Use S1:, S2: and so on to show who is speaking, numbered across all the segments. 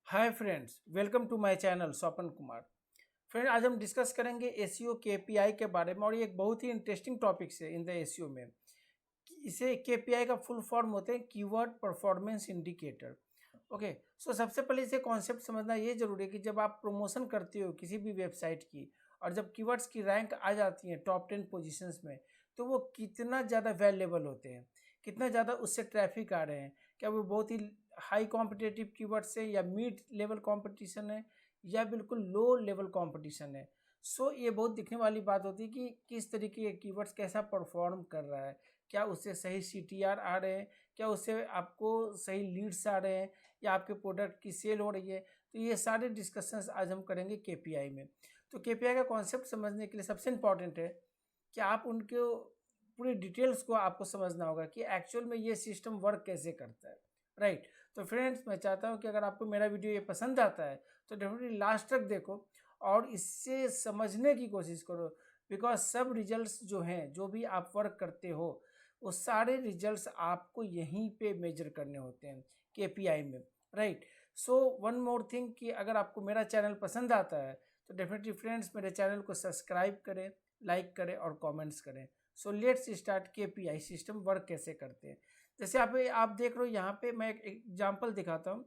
S1: Hi friends, welcome to my channel Swapan Kumar. Friend, आज हम discuss करेंगे एसईओ केपीआई के बारे में और ये एक बहुत ही इंटरेस्टिंग टॉपिक है इन द एसईओ में। इसे केपीआई का फुल फॉर्म होते हैं कीवर्ड परफॉर्मेंस इंडिकेटर। ओके, सो सबसे पहले इसे कॉन्सेप्ट समझना ये जरूरी है कि जब आप प्रमोशन करते हो किसी भी वेबसाइट की और जब कीवर्ड्स की रैंक आ जाती है टॉप 10 पोजीशंस में, तो वो कितना ज़्यादा वैल्यूएबल होते हैं, कितना ज़्यादा उससे ट्रैफिक आ रहे हैं, क्या वो बहुत ही हाई कॉम्पिटेटिव कीवर्ड्स है या मिड लेवल कॉम्पिटिशन है या बिल्कुल लो लेवल कॉम्पिटिशन है। सो ये बहुत दिखने वाली बात होती है कि किस तरीके के कीवर्ड्स कैसा परफॉर्म कर रहा है, क्या उससे सही सीटीआर आ रहे हैं, क्या उससे आपको सही लीड्स आ रहे हैं या आपके प्रोडक्ट की सेल हो रही है। तो ये सारे डिस्कशंस आज हम करेंगे केपीआई में। तो केपीआई का कॉन्सेप्ट समझने के लिए सबसे इम्पॉर्टेंट है कि आप उनके पूरी डिटेल्स को आपको समझना होगा कि एक्चुअल में ये सिस्टम वर्क कैसे करता है। राइट। तो फ्रेंड्स, मैं चाहता हूँ कि अगर आपको मेरा वीडियो ये पसंद आता है तो डेफिनेटली लास्ट तक देखो और इससे समझने की कोशिश करो, बिकॉज सब रिजल्ट्स जो हैं, जो भी आप वर्क करते हो, वो सारे रिजल्ट्स आपको यहीं पे मेजर करने होते हैं केपीआई में। Right. So one more thing कि अगर आपको मेरा चैनल पसंद आता है तो डेफिनेटली फ्रेंड्स मेरे चैनल को सब्सक्राइब करें, लाइक करें और कमेंट्स करें। So let's start KPI system work कैसे करते हैं। जैसे आप देख रहे हो, यहाँ पे मैं एक एग्जांपल दिखाता हूँ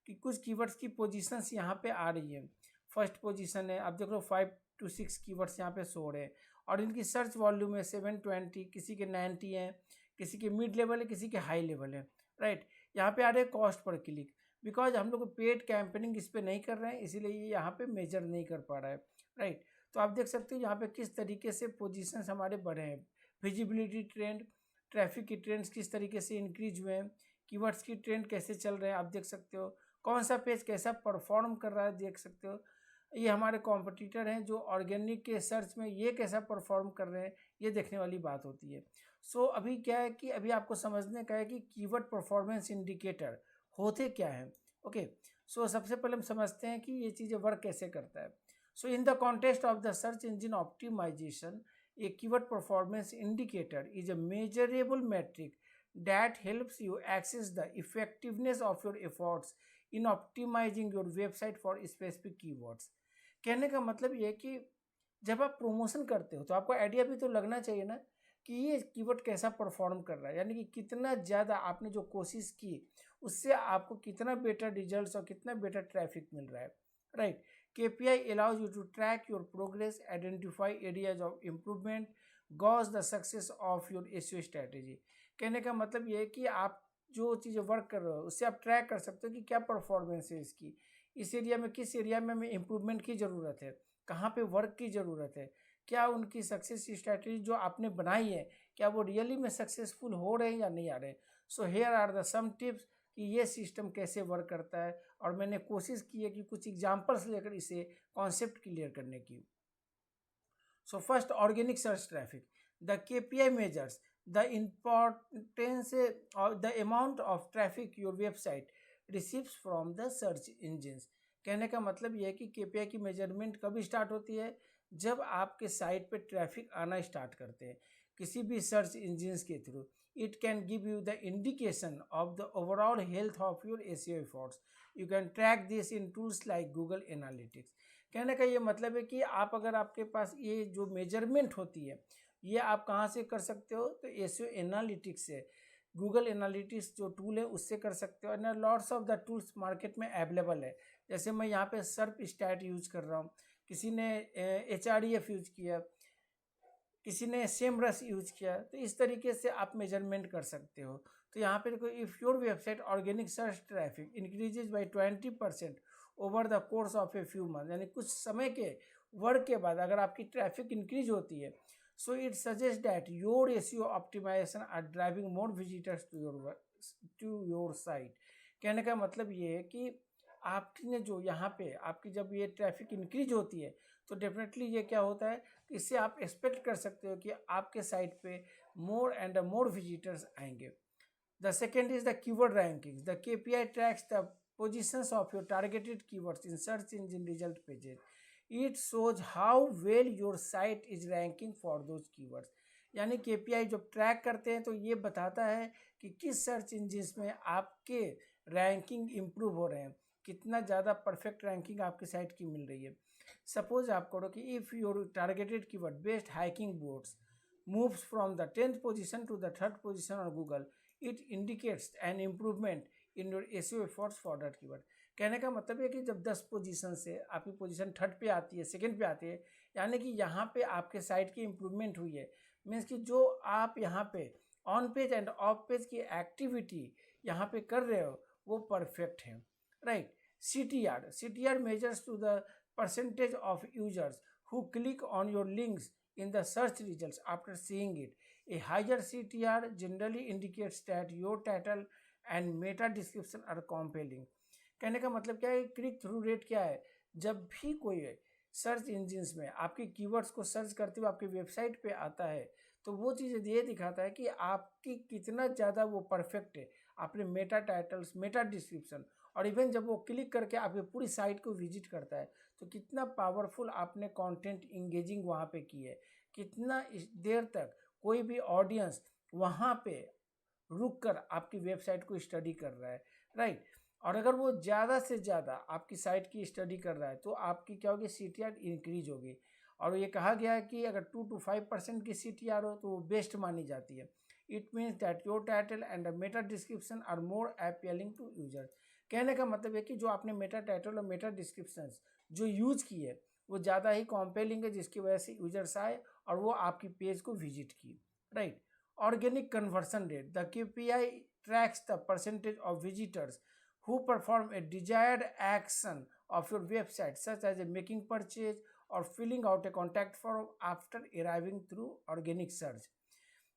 S1: कि कुछ कीवर्ड्स की पोजीशंस यहाँ पे आ रही है। फर्स्ट पोजीशन है, आप देख रहे हो 5 to 6 कीवर्ड्स यहाँ पे शो रहे हैं और इनकी सर्च वॉल्यूम है 720, किसी के 90 हैं, किसी के मिड लेवल है, किसी के हाई लेवल है। राइट। यहाँ पे आ रहे हैं कॉस्ट पर क्लिक, बिकॉज हम लोग पेड कैंपेनिंग इस पर नहीं कर रहे हैं, इसीलिए ये यहाँ पे मेजर नहीं कर पा रहा है। राइट। तो आप देख सकते हो यहाँ पे किस तरीके से पोजीशंस हमारे बढ़े हैं, विजिबिलिटी ट्रेंड, ट्रैफिक की ट्रेंड्स किस तरीके से इंक्रीज हुए हैं, कीवर्ड्स की ट्रेंड कैसे चल रहे हैं आप देख सकते हो, कौन सा पेज कैसा परफॉर्म कर रहा है देख सकते हो। ये हमारे कॉम्पिटिटर हैं जो ऑर्गेनिक के सर्च में ये कैसा परफॉर्म कर रहे हैं, ये देखने वाली बात होती है। सो अभी क्या है कि अभी आपको समझने का है कि कीवर्ड परफॉर्मेंस इंडिकेटर होते क्या हैं। ओके। सो सबसे पहले हम समझते हैं कि ये चीज़ें वर्क कैसे करता है। So in the context of the search engine optimisation, a keyword performance indicator is a measurable metric that helps you access the effectiveness of your efforts in optimizing your website for specific keywords। कहने का मतलब ये है कि जब आप promotion करते हो तो आपको आइडिया भी तो लगना चाहिए ना कि ये कीवर्ड कैसा परफॉर्म कर रहा है, यानी कि कितना ज़्यादा आपने जो कोशिश की उससे आपको कितना बेटर रिजल्ट्स और कितना बेटर ट्रैफिक मिल रहा है। Right. KPI allows you to track your progress, identify areas of improvement, gauge the success of your SEO strategy। कहने का मतलब ये है कि आप जो चीज़ें वर्क कर रहे हो उससे आप ट्रैक कर सकते हो कि क्या परफॉर्मेंस है इसकी, इस एरिया में किस एरिया में हमें इम्प्रूवमेंट की ज़रूरत है, कहाँ पे वर्क की ज़रूरत है, क्या उनकी सक्सेस स्ट्रैटेजी जो आपने बनाई है क्या वो रियली में सक्सेसफुल हो रहे हैं या नहीं आ रहे। So here are the some tips कि ये सिस्टम कैसे वर्क करता है और मैंने कोशिश की है कि कुछ एग्जांपल्स लेकर इसे कॉन्सेप्ट क्लियर करने की। So first, organic search traffic. The KPI measures the importance और the amount of traffic your website receives from the search engines. कहने का मतलब यह है कि केपीआई की मेजरमेंट कब स्टार्ट होती है, जब आपके साइट पे ट्रैफिक आना स्टार्ट करते हैं किसी भी सर्च इंजिन्स के through. It can give you the indication of the overall health of your SEO efforts. You can track this in tools like Google Analytics। कहने का ये मतलब है कि आप अगर आपके पास ये जो मेजरमेंट होती है ये आप कहाँ से कर सकते हो, तो SEO एनालिटिक्स से, गूगल एनालिटिक्स जो टूल है उससे कर सकते हो। And lots of the tools market में अवेलेबल है। जैसे मैं यहाँ पे सर्प स्टैट यूज कर रहा हूँ, किसी ने HREF यूज किया, किसी ने सेम रस यूज किया, तो इस तरीके से आप मेजरमेंट कर सकते हो। तो यहाँ पे देखो, if your website organic search traffic increases by 20% over the course of a few month, यानी कुछ समय के वर्क के बाद अगर आपकी ट्रैफिक इंक्रीज होती है, so it suggest that your SEO optimization are driving more visitors to your site. कहने का मतलब ये है कि आपने जो यहाँ पे आपकी जब ये ट्रैफिक इंक्रीज होती है तो डेफिनेटली ये क्या होता है कि इससे आप एक्सपेक्ट कर सकते हो कि आपके साइट पे मोर एंड मोर विजिटर्स आएंगे। The second is the keyword ranking. The KPI tracks the positions of your targeted keywords in search engine result pages. It shows how well your site is ranking for those keywords। यानी KPI जब track करते हैं तो ये बताता है कि किस सर्च इंजिन में आपके रैंकिंग इम्प्रूव हो रहे हैं, कितना ज़्यादा परफेक्ट रैंकिंग आपकी साइट की मिल रही है। सपोज आप करो कि if your targeted keyword best hiking boards moves from the 10th position to the 3rd position on Google, it indicates an improvement in your SEO efforts for that keyword. कहने का मतलब है कि जब 10 पोजीशन से आपकी पोजीशन 3rd पे आती है, 2nd पे आती है, यानी कि यहाँ पे आपके साइट की इम्प्रूवमेंट हुई है। मीन्स कि जो आप यहाँ पे on page and off page की एक्टिविटी यहाँ पे कर रहे हो वो परफेक्ट है, right. CTR measures to the percentage of users who click on your links in the search results after seeing it. A higher CTR generally indicates that your title and meta description are compelling. कहने का मतलब क्या है, click through rate क्या है, जब भी कोई सर्च इंजिन्स में आपके कीवर्ड्स को सर्च करते हुए आपकी वेबसाइट पे आता है तो वो चीज़ ये दिखाता है कि आपकी कितना ज़्यादा वो परफेक्ट है, आपने मेटा टाइटल्स, मेटा डिस्क्रिप्शन, और इवन जब वो क्लिक करके आपकी पूरी साइट को विजिट करता है तो कितना पावरफुल आपने कंटेंट इंगेजिंग वहाँ पे की है, कितना देर तक कोई भी ऑडियंस वहाँ पे रुक कर आपकी वेबसाइट को स्टडी कर रहा है, राइट। और अगर वो ज़्यादा से ज़्यादा आपकी साइट की स्टडी कर रहा है तो आपकी क्या होगी, CTR इंक्रीज होगी। और ये कहा गया है कि अगर 2 to 5% की CTR हो तो वो बेस्ट मानी जाती है। It means that your title and meta description are more appealing to user. कहने का मतलब है कि जो आपने मेटा टाइटल और मेटा डिस्क्रिप्शन जो यूज की है वो ज़्यादा ही कॉम्पेलिंग है, जिसकी वजह से यूजर्स आए और वो आपकी पेज को विजिट की, right. Organic conversion rate, the KPI tracks the percentage of visitors who perform a desired action of your website such as a making purchase or filling out a contact form after arriving through organic search।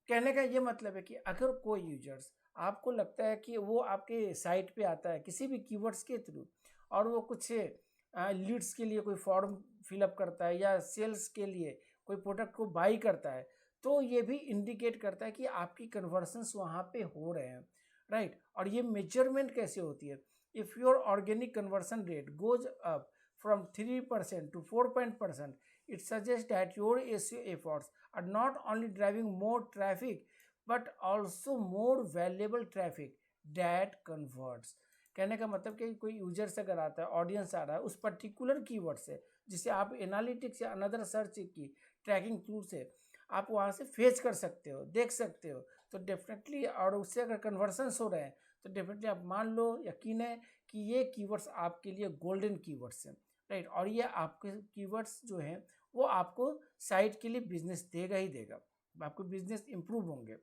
S1: कहने का ये मतलब है कि अगर कोई users आपको लगता है कि वो आपके साइट पे आता है किसी भी कीवर्ड्स के थ्रू और वो कुछ लीड्स के लिए कोई फॉर्म फिलअप करता है या सेल्स के लिए कोई प्रोडक्ट को बाई करता है तो ये भी इंडिकेट करता है कि आपकी कन्वर्सन्स वहाँ पे हो रहे हैं, राइट। और ये मेजरमेंट कैसे होती है, if your organic conversion rate goes up from 3% to 4%, it suggests that your SEO efforts are not only driving more traffic but also more valuable traffic that converts। कहने का मतलब कि कोई यूजर से अगर आता है, ऑडियंस आ रहा है उस पर्टिकुलर कीवर्ड से जिसे आप एनालिटिक्स या अनदर सर्च की ट्रैकिंग टूल से आप वहाँ से फेच कर सकते हो, देख सकते हो, तो डेफिनेटली और उससे अगर कन्वर्सन्स हो रहे हैं तो डेफिनेटली आप मान लो, यकीन है कि ये कीवर्ड्स आपके लिए गोल्डन कीवर्ड्स हैं, राइट। और ये आपके कीवर्ड्स जो हैं वो आपको साइट के लिए बिजनेस देगा ही देगा, आपको बिजनेस इंप्रूव होंगे।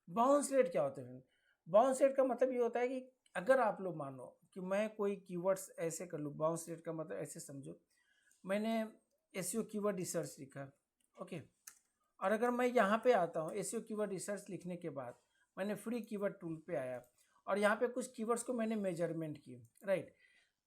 S1: बाउंस रेट क्या होता है? बाउंस रेट का मतलब ये होता है कि अगर आप लोग मानो कि मैं कोई कीवर्ड्स ऐसे कर लूँ, बाउंस रेट का मतलब ऐसे समझो, मैंने SEO कीवर्ड रिसर्च लिखा, ओके, और अगर मैं यहाँ पे आता हूँ SEO कीवर्ड रिसर्च लिखने के बाद मैंने फ्री कीवर्ड टूल पे आया और यहाँ पे कुछ कीवर्ड्स को मैंने मेजरमेंट की, राइट,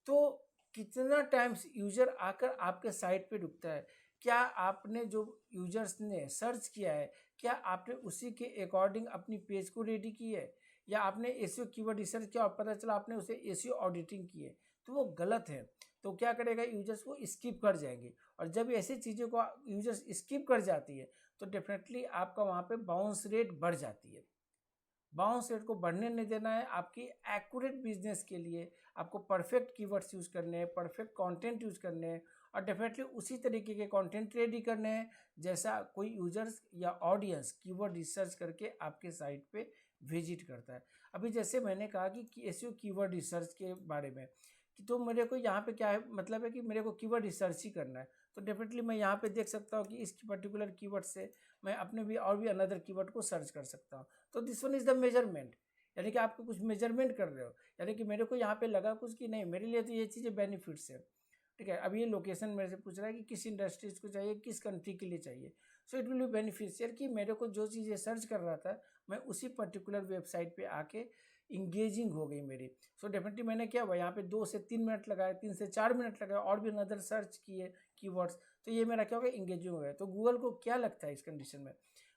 S1: तो कितना टाइम्स यूजर आकर आपके साइट पे रुकता है, क्या आपने जो यूजर्स ने सर्च किया है क्या आपने उसी के अकॉर्डिंग अपनी पेज को रेडी की है, या आपने SEO कीवर्ड रिसर्च किया और पता चला आपने उसे SEO ऑडिटिंग की है, तो वो गलत है। तो क्या करेगा, यूजर्स वो स्किप कर जाएंगे, और जब ऐसी चीज़ों को यूजर्स स्किप कर जाती है तो डेफिनेटली आपका वहाँ पे बाउंस रेट बढ़ जाती है। बाउंस रेट को बढ़ने नहीं देना है, आपकी एक्यूरेट बिजनेस के लिए आपको परफेक्ट कीवर्ड्स यूज़ करने हैं, परफेक्ट कंटेंट यूज़ करने हैं, और डेफिनेटली उसी तरीके के कंटेंट रेडी करने हैं जैसा कोई यूजर्स या ऑडियंस कीवर्ड रिसर्च करके आपके साइट पे विजिट करता है। अभी जैसे मैंने कहा कि SEO कीवर्ड रिसर्च के बारे में कि तो मेरे को यहाँ पे क्या है, मतलब है कि मेरे को कीवर्ड रिसर्च ही करना है, तो डेफिनेटली मैं यहाँ पे देख सकता हूँ कि इस पर्टिकुलर कीवर्ड से मैं अपने भी और भी अनदर कीवर्ड को सर्च कर सकता हूँ। तो this one is the measurement, यानी कि आप कुछ मेजरमेंट कर रहे हो, यानी कि मेरे को यहाँ पे लगा कुछ कि नहीं मेरे लिए तो ये चीज़ें बेनिफिट्स है, ठीक है। अब ये लोकेशन मेरे से पूछ रहा है कि किस इंडस्ट्रीज को चाहिए, किस कंट्री के लिए चाहिए, so it will be beneficial कि मेरे को जो चीज़ें सर्च कर रहा था मैं उसी पर्टिकुलर वेबसाइट पे आके इंगेजिंग हो गई मेरी। सो डेफिनेटली मैंने क्या हुआ, यहाँ पे 2 से 3 मिनट लगाए, 3 से 4 मिनट लगाए और भी अनदर सर्च किए कीवर्ड्स, तो ये मेरा क्या हो गया, इंगेजिंग हो गया। तो गूगल को क्या लगता है इस कंडीशन में,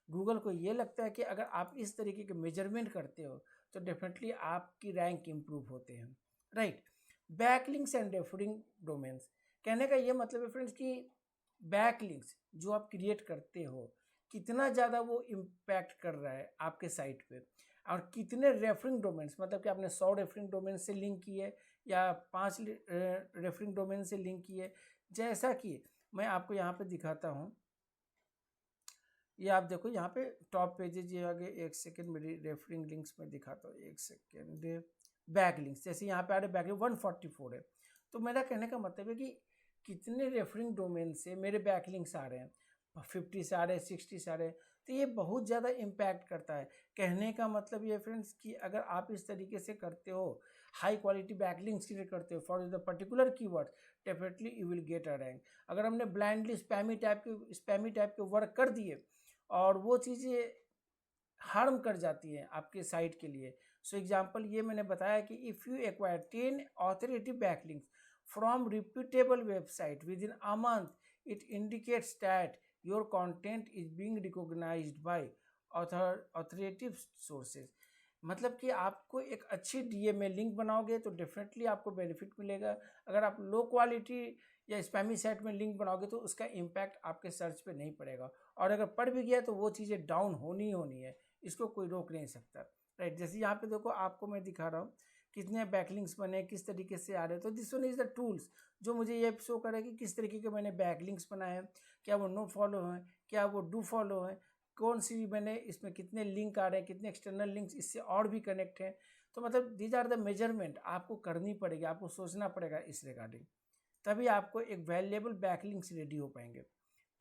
S1: गूगल को ये लगता है कि अगर आप इस तरीके के मेजरमेंट करते हो तो डेफिनेटली आपकी रैंक इम्प्रूव होते हैं, right. Backlinks and referring domains, कहने का ये मतलब है फ्रेंड्स कि बैकलिंक्स जो आप क्रिएट करते हो कितना ज़्यादा वो इम्पैक्ट कर रहा है आपके साइट पे, और कितने रेफरिंग डोमेन्स, मतलब कि आपने 100 रेफरिंग डोमेन से लिंक की है या 5 रेफरिंग डोमेन से लिंक किए। जैसा कि मैं आपको यहाँ पे दिखाता हूँ, ये आप देखो यहाँ पे टॉप पेजेज ये आगे, एक सेकेंड मेरी रेफरिंग लिंक्स में दिखाता हूँ, एक सेकेंड। बैक लिंक्स जैसे यहाँ पे आ रहे, बैक लिंक 144 है। तो मेरा कहने का मतलब है कि कितने रेफरिंग डोमेन से मेरे बैक लिंक्स आ रहे हैं, 50 से आ रहे हैं, 60 से आ रहे हैं। तो ये बहुत ज़्यादा इम्पैक्ट करता है। कहने का मतलब ये फ्रेंड्स कि अगर आप इस तरीके से करते हो, हाई क्वालिटी बैकलिंक्स क्रिएट करते हो for the particular keyword, definitely you will get a rank. अगर हमने ब्लाइंडली स्पैमी टाइप के वर्क कर दिए और वो चीज़ें हार्म कर जाती हैं आपके साइट के लिए। सो एग्जांपल ये मैंने बताया कि if you acquire 10 authoritative backlinks from reputable website within a month, it indicates that your content is being recognised by authoritative sources. मतलब कि आपको एक अच्छी डीएमए लिंक बनाओगे तो डेफिनेटली आपको बेनिफिट मिलेगा। अगर आप लो क्वालिटी या स्पैमी साइट में लिंक बनाओगे तो उसका इम्पैक्ट आपके सर्च पे नहीं पड़ेगा, और अगर पड़ भी गया तो वो चीज़ें डाउन होनी ही होनी है, इसको कोई रोक नहीं सकता। राइट, जैसे यहाँ पे देखो आपको मैं दिखा रहा हूँ कितने बैकलिंक्स बने, किस तरीके से आ रहे हैं। तो this one is the tools जो मुझे ये शो करे कि किस तरीके के मैंने बैकलिंक्स बनाए हैं, क्या वो नो फॉलो हैं, क्या वो डू फॉलो हैं, कौन सी मैंने इसमें कितने लिंक आ रहे हैं, कितने एक्सटर्नल लिंक्स इससे और भी कनेक्ट हैं। तो मतलब दीज आर द मेजरमेंट आपको करनी पड़ेगी, आपको सोचना पड़ेगा इस रिगार्डिंग, तभी आपको एक वैल्यूएबल बैकलिंक्स रेडी हो पाएंगे।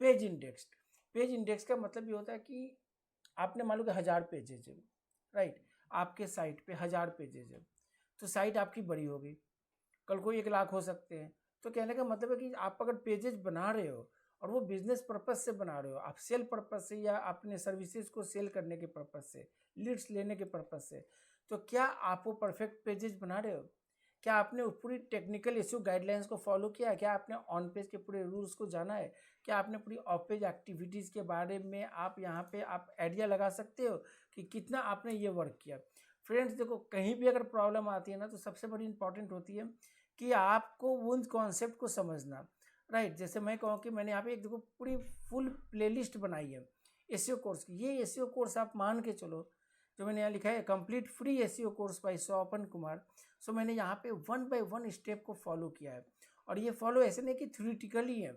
S1: पेज इंडेक्स का मतलब ये होता है कि आपने मान लो कि 1000 पेजेज है, राइट, आपके साइट पे 1000 पेजेज है, तो साइट आपकी बड़ी होगी, कल को 1 लाख हो सकते हैं। तो कहने का मतलब है कि आप अगर पेजेज बना रहे हो और वो बिजनेस पर्पस से बना रहे हो, आप सेल पर्पस से या अपने सर्विसेज को सेल करने के पर्पस से, लीड्स लेने के पर्पस से, तो क्या आप वो परफेक्ट पेजेज बना रहे हो? क्या आपने पूरी टेक्निकल इश्यू गाइडलाइंस को फॉलो किया है? क्या आपने ऑन पेज के पूरे रूल्स को जाना है? क्या आपने पूरी ऑफ पेज एक्टिविटीज़ के बारे में आप यहाँ पे आप आइडिया लगा सकते हो कि कितना आपने ये वर्क किया? फ्रेंड्स देखो, कहीं भी अगर प्रॉब्लम आती है ना तो सबसे बड़ी इंपॉर्टेंट होती है कि आपको उन कॉन्सेप्ट को समझना। राइट, जैसे मैं कहूँ कि मैंने यहाँ पे एक देखो पूरी फुल प्लेलिस्ट बनाई है एसईओ कोर्स की। ये एसईओ कोर्स आप मान के चलो, जो मैंने यहाँ लिखा है complete free SEO course by Swapan Kumar. So मैंने यहाँ पे 1 बाय 1 स्टेप को फॉलो किया है, और ये फॉलो ऐसे नहीं कि थ्योरेटिकली है,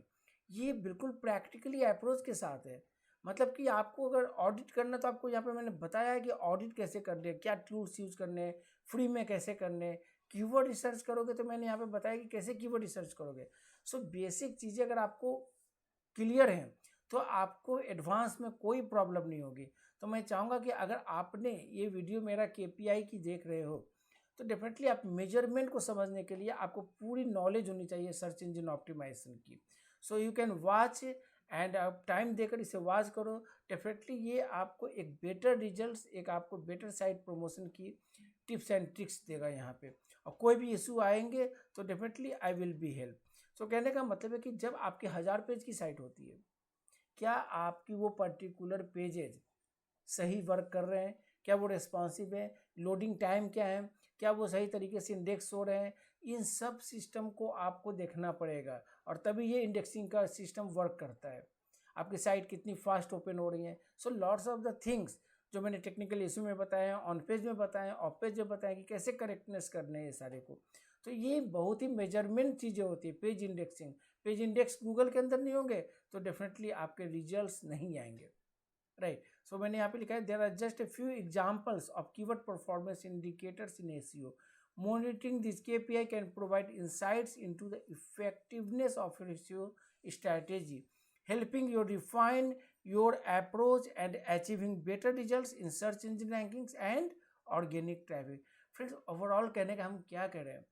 S1: ये बिल्कुल प्रैक्टिकली अप्रोच के साथ है। मतलब कि आपको अगर ऑडिट करना तो आपको यहाँ पे मैंने बताया है कि ऑडिट कैसे करने, क्या टूल्स यूज़ करने, फ्री में कैसे करने, कीवर्ड रिसर्च करोगे तो मैंने यहाँ पे बताया कि कैसे कीवर्ड रिसर्च करोगे। सो बेसिक चीज़ें अगर आपको क्लियर हैं तो आपको एडवांस में कोई प्रॉब्लम नहीं होगी। तो मैं चाहूँगा कि अगर आपने ये वीडियो मेरा केपीआई की देख रहे हो तो डेफिनेटली आप मेजरमेंट को समझने के लिए आपको पूरी नॉलेज होनी चाहिए सर्च इंजन ऑप्टिमाइजेशन की। So you can watch and आप टाइम देकर इसे वॉच करो। डेफिनेटली ये आपको एक बेटर रिजल्ट्स, एक आपको बेटर साइट प्रमोशन की टिप्स एंड ट्रिक्स देगा यहाँ पे। और कोई भी इशू आएंगे तो definitely I will be help. So कहने का मतलब है कि जब आपके 1000 पेज की साइट होती है, क्या आपकी वो पर्टिकुलर पेजेज सही वर्क कर रहे हैं? क्या वो रिस्पॉन्सिव है? लोडिंग टाइम क्या है? क्या वो सही तरीके से इंडेक्स हो रहे हैं? इन सब सिस्टम को आपको देखना पड़ेगा, और तभी ये इंडेक्सिंग का सिस्टम वर्क करता है। आपकी साइट कितनी फास्ट ओपन हो रही है। So lots of the things जो मैंने टेक्निकल इशू में बताया, ऑन पेज में बताया, ऑफ पेज में बताया कि कैसे करेक्टनेस करने हैं ये सारे को। तो ये बहुत ही मेजरमेंट चीज़ें होती है page indexing. Page index Google के अंदर नहीं होंगे तो डेफिनेटली आपके रिजल्ट्स नहीं आएंगे। राइट, सो मैंने यहाँ पे लिखा है there are just a few examples of keyword performance indicators in SEO. Monitoring this KPI can provide insights into the effectiveness of your SEO strategy, helping you refine your approach and achieving better results in search engine rankings and organic traffic। Friends overall कहने का हम क्या कह रहे हैं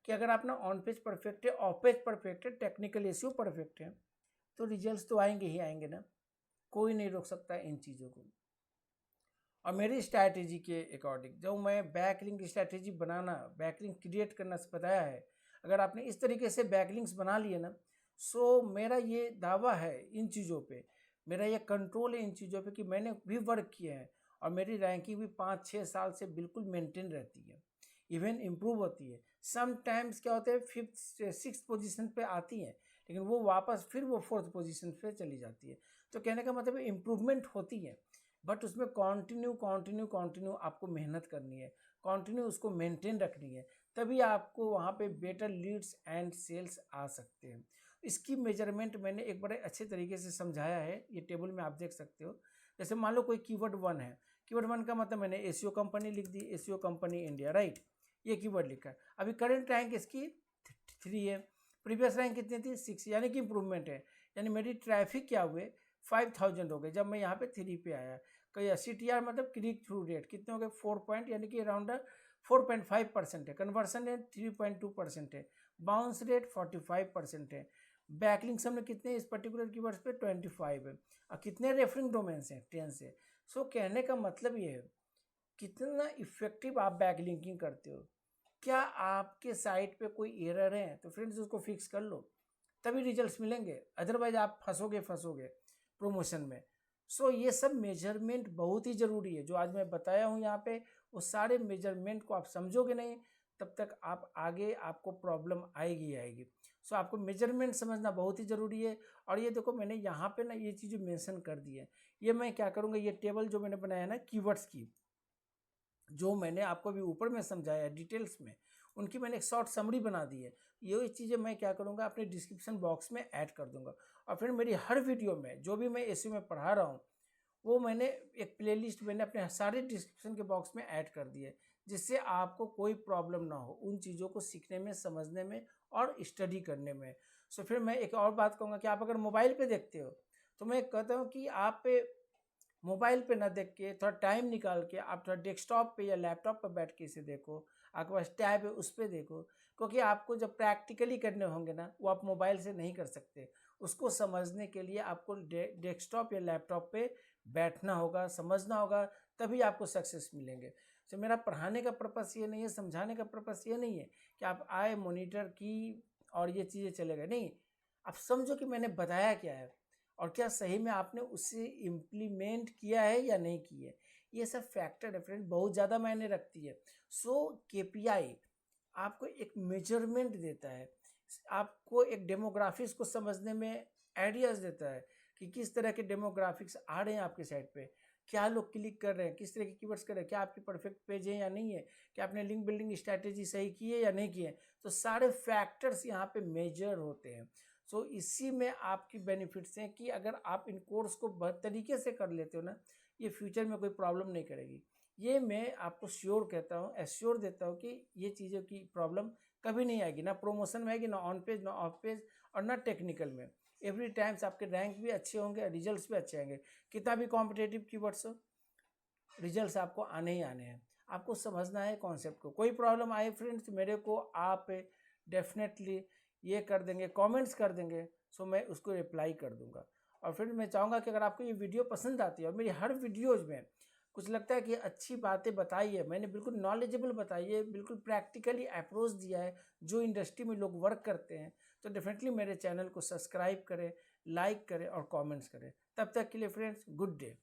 S1: कि अगर आपने ऑन पेज परफेक्ट है, ऑफ पेज परफेक्ट है, टेक्निकल एसईओ परफेक्ट है, तो रिजल्ट्स तो आएंगे ही आएंगे ना, कोई नहीं रोक सकता इन चीज़ों को। और मेरी स्ट्रैटेजी के अकॉर्डिंग जब मैं बैकलिंक स्ट्रैटेजी बनाना, बैकलिंक क्रिएट करना बताया है, अगर आपने इस तरीके से बैकलिंक्स बना लिए ना, सो मेरा ये दावा है इन चीज़ों पे, मेरा ये कंट्रोल है इन चीज़ों पे कि मैंने भी वर्क किया है और मेरी रैंकिंग भी 5-6 साल से बिल्कुल मेंटेन रहती है, इवन इम्प्रूव होती है। समटाइम्स क्या होता है 5th 6th पोजीशन पे आती है, लेकिन वो वापस फिर वो 4th पोजीशन पे चली जाती है। तो कहने का मतलब इम्प्रूवमेंट होती है, बट उसमें कंटिन्यू आपको मेहनत करनी है, कंटिन्यू उसको मेंटेन रखनी है, तभी आपको वहाँ पे बेटर लीड्स एंड सेल्स आ सकते हैं। इसकी मेजरमेंट मैंने एक बड़े अच्छे तरीके से समझाया है, ये टेबल में आप देख सकते हो। जैसे मान लो कोई कीवर्ड 1 है, कीवर्ड 1 का मतलब मैंने एसईओ कंपनी लिख दी, एसईओ कंपनी इंडिया, राइट, ये कीवर्ड लिखा है। अभी करंट रैंक इसकी 3 है, प्रीवियस रैंक कितनी थी 6, यानी कि इंप्रूवमेंट है, यानी मेरी ट्रैफिक क्या हुए 5000 हो गए जब मैं यहाँ पे 3 पे आया। कहीं CTR मतलब क्लिक थ्रू रेट कितने हो गए 4 पॉइंट, यानी कि अराउंड 4.5% है, कन्वर्सन रेट 3.2% है, बाउंस रेट 45% है, बैकलिंक्स हमने कितने इस पर्टिकुलर कीवर्ड्स पे 25 है, और कितने रेफरिंग डोमेन्स हैं 10 से। सो कहने का मतलब ये है कितना इफेक्टिव आप बैकलिंकिंग करते हो। क्या आपके साइट पे कोई एरर है तो फ्रेंड्स उसको फिक्स कर लो, तभी रिजल्ट्स मिलेंगे, अदरवाइज आप फंसोगे प्रमोशन में। सो ये सब मेजरमेंट बहुत ही ज़रूरी है, जो आज मैं बताया हूँ यहाँ पे, वो सारे मेजरमेंट को आप समझोगे नहीं तब तक आप आगे आपको प्रॉब्लम आएगी। सो आपको मेजरमेंट समझना बहुत ही ज़रूरी है। और ये देखो मैंने यहाँ पे ना ये चीज़ें मेंशन कर दी है। ये मैं क्या करूँगा, ये टेबल जो मैंने बनाया ना कीवर्ड्स की, जो मैंने आपको अभी ऊपर में समझाया डिटेल्स में, उनकी मैंने एक शॉर्ट समरी बना दी है। ये चीज़ें मैं क्या करूँगा अपने डिस्क्रिप्शन बॉक्स में ऐड कर दूँगा। और फिर मेरी हर वीडियो में जो भी मैं एसईओ में पढ़ा रहा हूँ, वो मैंने एक प्लेलिस्ट मैंने अपने सारे डिस्क्रिप्शन के बॉक्स में ऐड कर दी है, जिससे आपको कोई प्रॉब्लम ना हो उन चीज़ों को सीखने में, समझने में और स्टडी करने में। सो फिर मैं एक और बात कहूँगा कि आप अगर मोबाइल पे देखते हो तो मैं कहता हूँ कि आप मोबाइल पे ना देख के थोड़ा टाइम निकाल के आप थोड़ा डेस्कटॉप पे या लैपटॉप पर बैठ के इसे देखो, आपके पास टैब है उस पर देखो, क्योंकि आपको जब प्रैक्टिकली करने होंगे ना वो आप मोबाइल से नहीं कर सकते। उसको समझने के लिए आपको डेस्कटॉप या लैपटॉप पे बैठना होगा, समझना होगा, तभी आपको सक्सेस मिलेंगे। तो मेरा पढ़ाने का पर्पस ये नहीं है, समझाने का पर्पस ये नहीं है कि आप आए मॉनिटर की और ये चीज़ें चलेगा, नहीं। आप समझो कि मैंने बताया क्या है और क्या सही में आपने उसे इम्प्लीमेंट किया है या नहीं किया है। ये सब फैक्टर है फ्रेंड, बहुत ज़्यादा मायने रखती है। सो केपीआई आपको एक मेजरमेंट देता है, आपको एक डेमोग्राफिक्स को समझने में आइडियाज़ देता है कि किस तरह के डेमोग्राफिक्स आ रहे हैं आपके साइट पे, क्या लोग क्लिक कर रहे हैं, किस तरह के कीवर्ड्स कर रहे हैं, क्या आपकी परफेक्ट पेज है या नहीं है, क्या आपने लिंक बिल्डिंग स्ट्रैटेजी सही की है या नहीं की है। तो सारे फैक्टर्स यहाँ पे मेजर होते हैं। सो इसी में आपकी बेनिफिट्स हैं कि अगर आप इन कोर्स को बहुत तरीके से कर लेते हो ना, ये फ्यूचर में कोई प्रॉब्लम नहीं करेगी। ये मैं आपको श्योर कहता हूँ, एश्योर देता हूँ कि ये चीज़ों की प्रॉब्लम कभी नहीं आएगी, ना प्रमोशन में आएगी, ना ऑन पेज, ना ऑफ पेज, और ना टेक्निकल में। एवरी टाइम्स आपके रैंक भी अच्छे होंगे, रिजल्ट्स भी अच्छे आएंगे। कितना भी कॉम्पिटेटिव कीवर्ड्स हो, रिजल्ट्स आपको आने ही आने हैं। आपको समझना है कॉन्सेप्ट को। कोई प्रॉब्लम आए फ्रेंड्स मेरे को आप डेफिनेटली ये कर देंगे, कमेंट्स कर देंगे, सो मैं उसको रिप्लाई कर दूंगा। और फिर मैं चाहूँगा कि अगर आपको ये वीडियो पसंद आती है और मेरी हर वीडियोज़ में कुछ लगता है कि अच्छी बातें बताई है मैंने, बिल्कुल नॉलेजेबल बताई है, बिल्कुल प्रैक्टिकली अप्रोच दिया है जो इंडस्ट्री में लोग वर्क करते हैं, तो डेफिनेटली मेरे चैनल को सब्सक्राइब करें, लाइक करें और कमेंट्स करें। तब तक के लिए फ्रेंड्स, गुड डे।